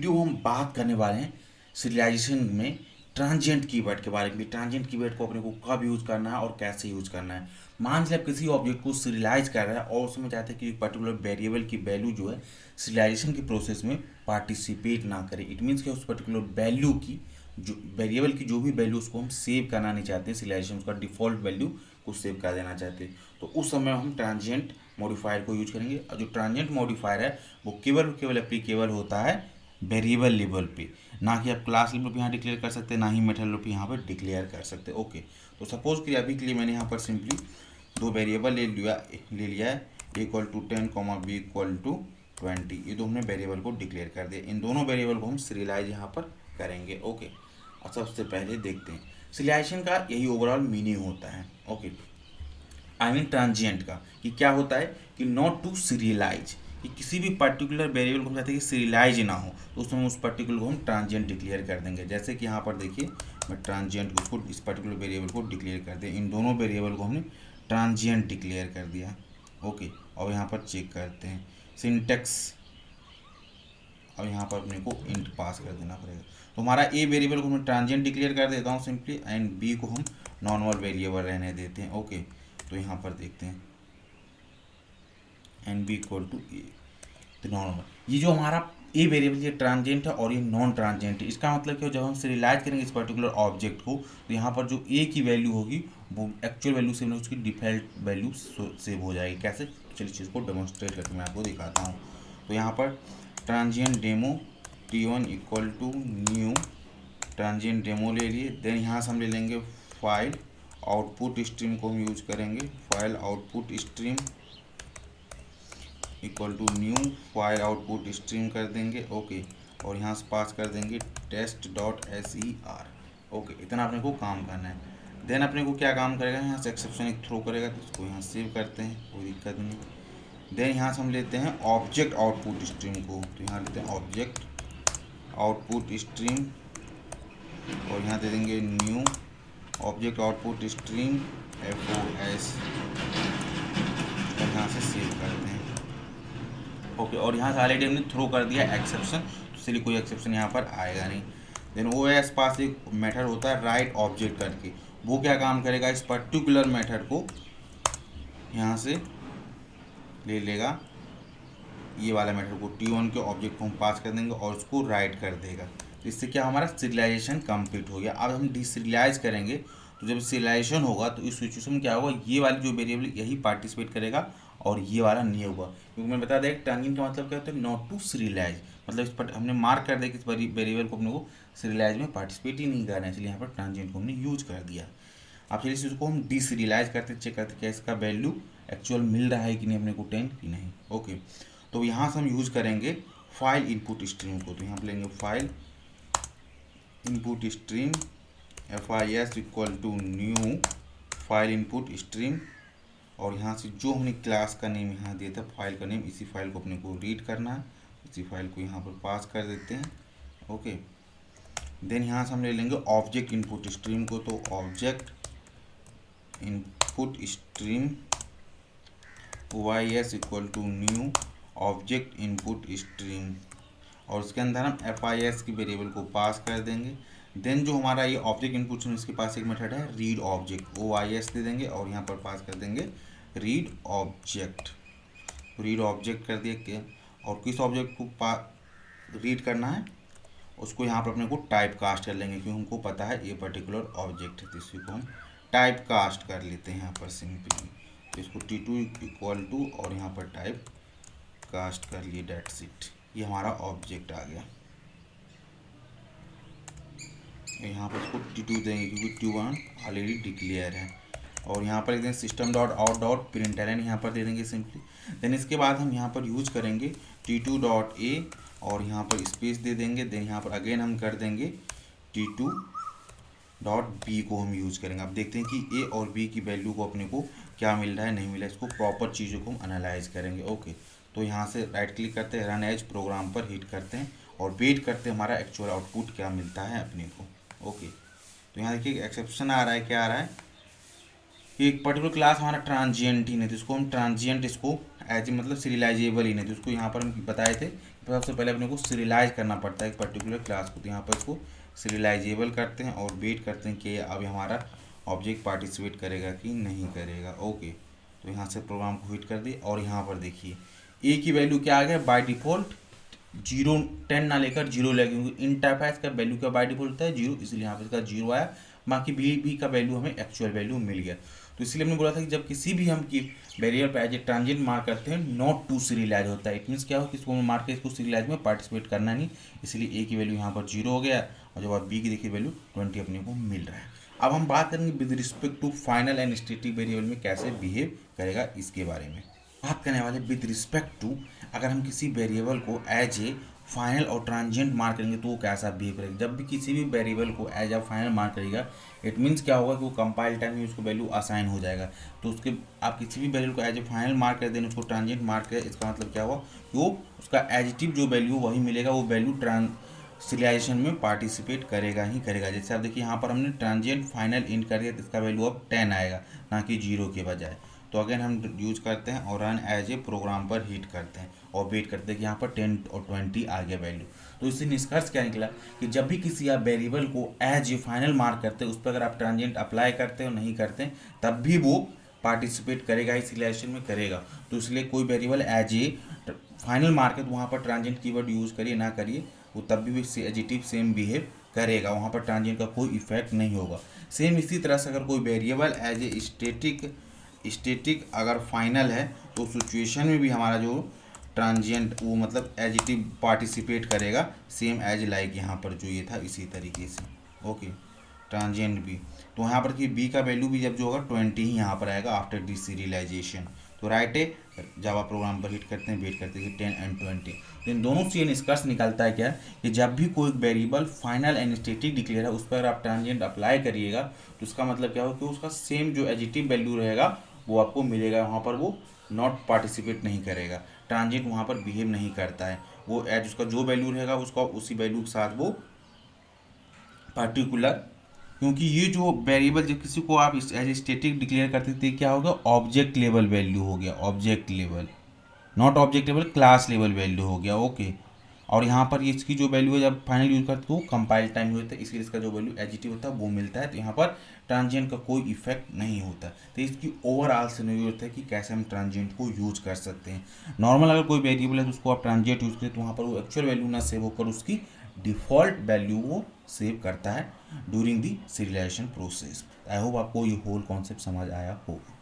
Video हम बात करने वाले हैं सीरियलाइजेशन में ट्रांजिएंट कीवर्ड के बारे में। ट्रांजिएंट कीवर्ड को अपने को कब यूज करना है और कैसे यूज करना है। मान लीजिए आप किसी ऑब्जेक्ट को सीरियलाइज कर रहे हैं और उसमें चाहते हैं कि एक पर्टिकुलर वेरिएबल की वैल्यू जो है सीरियलाइजेशन के प्रोसेस में पार्टिसिपेट ना करे। इट मीन्स कि उस पर्टिकुलर वैल्यू की जो वेरिएबल की जो भी वैल्यू उसको हम सेव करना नहीं चाहते, सीरियलाइजेशन उसका डिफ़ॉल्ट वैल्यू को सेव कर देना चाहते हैं, तो उस समय हम ट्रांजिएंट मॉडिफायर को यूज करेंगे। और जो ट्रांजिएंट मॉडिफायर है वो केवल एप्लीकेबल होता है वेरिएबल लेवल पे, ना कि आप क्लास लेवल पे यहाँ डिक्लेयर कर सकते हैं, ना ही मेथड लेवल पे यहाँ पर डिक्लेयर कर सकते हैं। ओके, तो सपोज कि अभी के लिए मैंने यहाँ पर सिंपली दो वेरिएबल ले लिया है, A equal to 10 comma B equal to 20। ये दो हमने वेरिएबल को डिक्लेयर कर दिया। इन दोनों वेरिएबल को हम सीरियलाइज यहाँ पर करेंगे। ओके, और सबसे पहले देखते हैं सीरियलाइजेशन का यही ओवरऑल मीनिंग होता है। ओके, आई मीन ट्रांजिएंट का कि क्या होता है कि नॉट टू सीरियलाइज, कि किसी भी पर्टिकुलर वेरिएबल को हम चाहते हैं कि सीरियलाइज ना हो, तो उसमें उस पर्टिकुलर को हम ट्रांजिएंट डिक्लेयर कर देंगे। जैसे कि यहाँ पर देखिए मैं ट्रांजिएंट उसको इस पर्टिकुलर वेरिएबल को डिक्लेयर कर दिया। इन दोनों वेरिएबल को हमने ट्रांजिएंट डिक्लेयर कर दिया। ओके, और यहाँ पर चेक करते हैं सिंटेक्स। अब यहाँ पर अपने को इंट पास कर देना पड़ेगा। तो हमारा ए वेरिएबल को मैं ट्रांजिएंट डिक्लेयर कर देता हूँ सिंपली, एंड बी को हम नॉर्मल वेरिएबल रहने देते हैं। ओके, तो यहाँ पर देखते हैं एन बी इक्वल टू ए, तो नॉर्मल। ये जो हमारा ए वेरिएबल ये ट्रांजिएंट है और ये नॉन ट्रांजिएंट है। इसका मतलब क्या, जब हम सीरियलाइज करेंगे इस पर्टिकुलर ऑब्जेक्ट को, तो यहाँ पर जो ए की वैल्यू होगी वो एक्चुअल वैल्यू से उसकी डिफॉल्ट वैल्यू सेव हो जाएगी। कैसे, चलिए चीज़ को डेमोन्स्ट्रेट करके मैं आपको दिखाता हूँ। तो यहाँ पर transient demo T1 equal to new transient demo ले लिए। देन यहाँ से हम ले लेंगे फाइल आउटपुट स्ट्रीम को हम यूज करेंगे। File output stream equal to new file output stream कर देंगे। ओके, और यहाँ से पास कर देंगे test.ser। ओके, इतना अपने को काम करना है। देन अपने को क्या काम करेगा, यहाँ से एक्सेप्शन एक थ्रो करेगा, तो इसको यहाँ सेव करते हैं, कोई दिक्कत नहीं। देन यहाँ से हम लेते हैं ऑब्जेक्ट आउटपुट स्ट्रीम को, तो यहाँ लेते हैं ऑब्जेक्ट आउटपुट स्ट्रीम और यहाँ दे देंगे new object output stream FOS और यहाँ से सेव करते हैं। ओके, और यहाँ से ऑलरेडी हमने थ्रो कर दिया एक्सेप्शन, तो इसलिए कोई एक्सेप्शन यहाँ पर आएगा नहीं। देन OS पास एक मेथड होता है राइट ऑब्जेक्ट करके, वो क्या काम करेगा, इस पर्टिकुलर मेथड को यहाँ से ले लेगा, ये वाला मेथड को T1 के ऑब्जेक्ट को हम पास कर देंगे और उसको राइट कर देगा। तो इससे क्या हमारा सीरियलाइजेशन कंप्लीट हो गया। अब हम डिसीरियलाइज करेंगे, तो जब सीरियलाइजेशन होगा तो इस सिचुएशन में क्या होगा, ये वाला जो वेरिएबल यही पार्टिसिपेट करेगा और ये वाला नहीं होगा। क्योंकि मैं बता दें ट्रांजिएंट का मतलब क्या होता है, नॉट टू सीरियलाइज, मतलब इस पर हमने मार्क कर दिया कि इस वेरिएबल को अपने को सीरियलाइज में पार्टिसिपेट ही नहीं करना है, इसलिए यहाँ पर ट्रांजिएंट को हमने यूज कर दिया। अब चलिए इसको हम डिसीरियलाइज करते चेक करते क्या इसका वैल्यू एक्चुअल मिल रहा है कि नहीं अपने को 10 कि नहीं। ओके, तो यहाँ से हम यूज करेंगे फाइल इनपुट स्ट्रीम को, तो यहाँ पर लेंगे file input stream FIS equal to new file input stream, और यहाँ से जो हमने क्लास का नेम यहाँ दिया था फाइल का नेम, इसी फाइल को अपने को रीड करना है, इसी फाइल को यहाँ पर पास कर देते हैं। ओके, देन यहाँ से हम ले लेंगे ऑब्जेक्ट इनपुट स्ट्रीम को, तो object input stream OIS equal to new object input stream, और उसके अंदर हम FIS की वेरिएबल को पास कर देंगे। देन जो हमारा ये ऑब्जेक्ट इनपुट स्ट्रीम, इसके पास एक मेथड है रीड ऑब्जेक्ट, OIS दे देंगे और यहाँ पर पास कर देंगे रीड ऑब्जेक्ट। रीड ऑब्जेक्ट कर दिया क्या, और किस ऑब्जेक्ट को रीड करना है उसको यहाँ पर अपने को टाइप कास्ट कर लेंगे, क्योंकि हमको पता है ये पर्टिकुलर ऑब्जेक्ट है, तो इसी को हम टाइप कास्ट कर लेते हैं यहाँ पर सिंपली। तो इसको T2 इक्वल टू और यहाँ पर टाइप कास्ट कर लिए, डेट्स इट। ये हमारा ऑब्जेक्ट आ गया। यहाँ पर इसको T2 देंगे क्योंकि T1 ऑलरेडी डिक्लेयर है, और यहाँ पर देंगे system dot out dot println यहाँ पर दे देंगे सिंपली। देन इसके बाद हम यहाँ पर यूज करेंगे T2 डॉट A और यहाँ पर स्पेस दे देंगे। देन यहाँ पर अगेन हम कर देंगे T2 डॉट B को हम यूज करेंगे। अब देखते हैं कि A और B की वैल्यू को अपने को क्या मिल रहा है नहीं मिल रहा है, इसको प्रॉपर चीज़ों को हम एनालाइज करेंगे। ओके, तो यहाँ से राइट क्लिक करते हैं, रन एज प्रोग्राम पर हिट करते हैं और वेट करते हैं हमारा एक्चुअल आउटपुट क्या मिलता है अपने को। ओके, तो यहाँ देखिए एक्सेप्शन आ रहा है, क्या आ रहा है कि एक पर्टिकुलर क्लास हमारा ट्रांजिएंट ही नहीं, तो इसको हम ट्रांजिएंट इसको एज मतलब सीरियलाइजेबल ही नहीं, तो उसको यहाँ पर हम बताए थे तो सबसे पहले अपने को सीरियलाइज करना पड़ता है एक पर्टिकुलर क्लास को। तो यहाँ पर इसको सीरियलाइजेबल करते हैं और वेट करते हैं कि अब हमारा ऑब्जेक्ट पार्टिसिपेट करेगा कि नहीं करेगा। ओके, तो यहाँ से प्रोग्राम को हिट कर दिए और यहाँ पर देखिए ए की वैल्यू क्या आ गया बाय डिफ़ॉल्ट 0 10 ना लेकर 0 लगेंगे। इन टाइप है इसका वैल्यू क्या बाय डिफ़ॉल्ट होता है 0, इसलिए यहाँ पर इसका 0 आया। बाकी बी का वैल्यू हमें एक्चुअल वैल्यू मिल गया। तो इसलिए हमने बोला था कि जब किसी भी हम की वेरिएबल पे एज ए ट्रांजिएंट मार्क करते हैं नॉट टू सीरियलाइज होता है। इट मीन्स क्या हो कि इसको मार्क के इसको सीरियलाइज में पार्टिसिपेट करना नहीं, इसलिए ए की वैल्यू यहाँ पर 0 हो गया और जब बी की देखिए वैल्यू 20 अपने को मिल रहा है। अब हम बात करेंगे with respect to final and static variable में कैसे बिहेव करेगा इसके बारे में बात करने वाले। विद रिस्पेक्ट टू अगर हम किसी वेरिएबल को एज ए फाइनल और ट्रांजिएंट मार्क करेंगे तो वो कैसा बिहेव करेगा। जब भी किसी भी वेरिएबल को एज अ फाइनल मार्क करेगा इट मीन्स क्या होगा कि वो कंपाइल टाइम में उसको वैल्यू असाइन हो जाएगा। तो उसके आप किसी भी वैल्यू को एज ए फाइनल मार्क कर दें उसको ट्रांजिएंट मार्क करें, इसका मतलब क्या हुआ कि वो उसका एडिटिव जो वैल्यू वही मिलेगा, वो वैल्यू सीरियलाइजेशन में पार्टिसिपेट करेगा ही करेगा। जैसे आप देखिए यहाँ पर हमने ट्रांजिएंट फाइनल इंट कर दिया तो इसका वैल्यू अब 10 आएगा ना कि 0 के बजाय। तो अगेन हम यूज करते हैं और रन एज ए प्रोग्राम पर हिट करते हैं और वेट करते हैं कि यहाँ पर 10 और 20 आ गया वैल्यू। तो इससे निष्कर्ष क्या निकला कि जब भी किसी आप वेरिएबल को एज ए फाइनल मार्क करते हैं उस पर अगर आप ट्रांजिएंट अप्लाई करते हो नहीं करते हैं तब भी वो पार्टिसिपेट करेगा ही सीरियलाइजेशन में करेगा। तो इसलिए कोई variable as a final mark है तो वहाँ पर ट्रांजिएंट कीवर्ड यूज़ करिए ना करिए वो तब भी एडिटिव सेम बिहेव करेगा, वहाँ पर ट्रांजिएंट का कोई इफेक्ट नहीं होगा। सेम इसी तरह से अगर कोई वेरिएबल एज ए स्टैटिक अगर फाइनल है तो सिचुएशन में भी हमारा जो ट्रांजिएंट वो मतलब एडिटिव पार्टिसिपेट करेगा सेम एज लाइक यहाँ पर जो ये था इसी तरीके से। ओके, ट्रांजिएंट भी तो यहाँ पर कि बी का वैल्यू भी जब जो होगा 20 ही यहाँ पर आएगा आफ्टर डिसीरियलाइजेशन। तो राइट है जावा प्रोग्राम पर हिट करते हैं वेट करते हैं 10 एंड 20। इन दोनों से ये निष्कर्ष निकलता है क्या कि जब भी कोई variable final and static declare है उस पर आप ट्रांजिएंट अप्लाई करिएगा तो उसका मतलब क्या हो कि उसका सेम जो एडिटिव वैल्यू रहेगा वो आपको मिलेगा, वहाँ पर वो नॉट पार्टिसिपेट नहीं करेगा, ट्रांजिएंट वहाँ पर बिहेव नहीं करता है। वो एज उसका जो वैल्यू रहेगा उसका उसी वैल्यू के साथ वो पार्टिकुलर, क्योंकि ये जो वेरिएबल जब किसी को आप एज स्टैटिक डिक्लेयर करते थे क्या होगा ऑब्जेक्ट लेवल वैल्यू हो गया, object level not object level class level value हो गया। ओके, और यहाँ पर इसकी जो वैल्यू है जब फाइनल यूज करते तो कंपाइल टाइम होता है इसलिए इसका जो वैल्यू एडिटिव होता है वो मिलता है। तो यहाँ पर ट्रांजिएंट का कोई इफेक्ट नहीं होता। तो इसकी ओवरऑल सिनेरियो होता है कि कैसे हम ट्रांजिएंट को यूज कर सकते हैं। नॉर्मल अगर कोई वेरिएबल है तो उसको आप ट्रांजिएंट यूज करें तो वहाँ पर वो एक्चुअल वैल्यू ना सेव होकर उसकी डिफ़ॉल्ट वैल्यू वो सेव करता है during the serialisation process. I hope आपको ये होल कॉन्सेप्ट समझ आया होगा।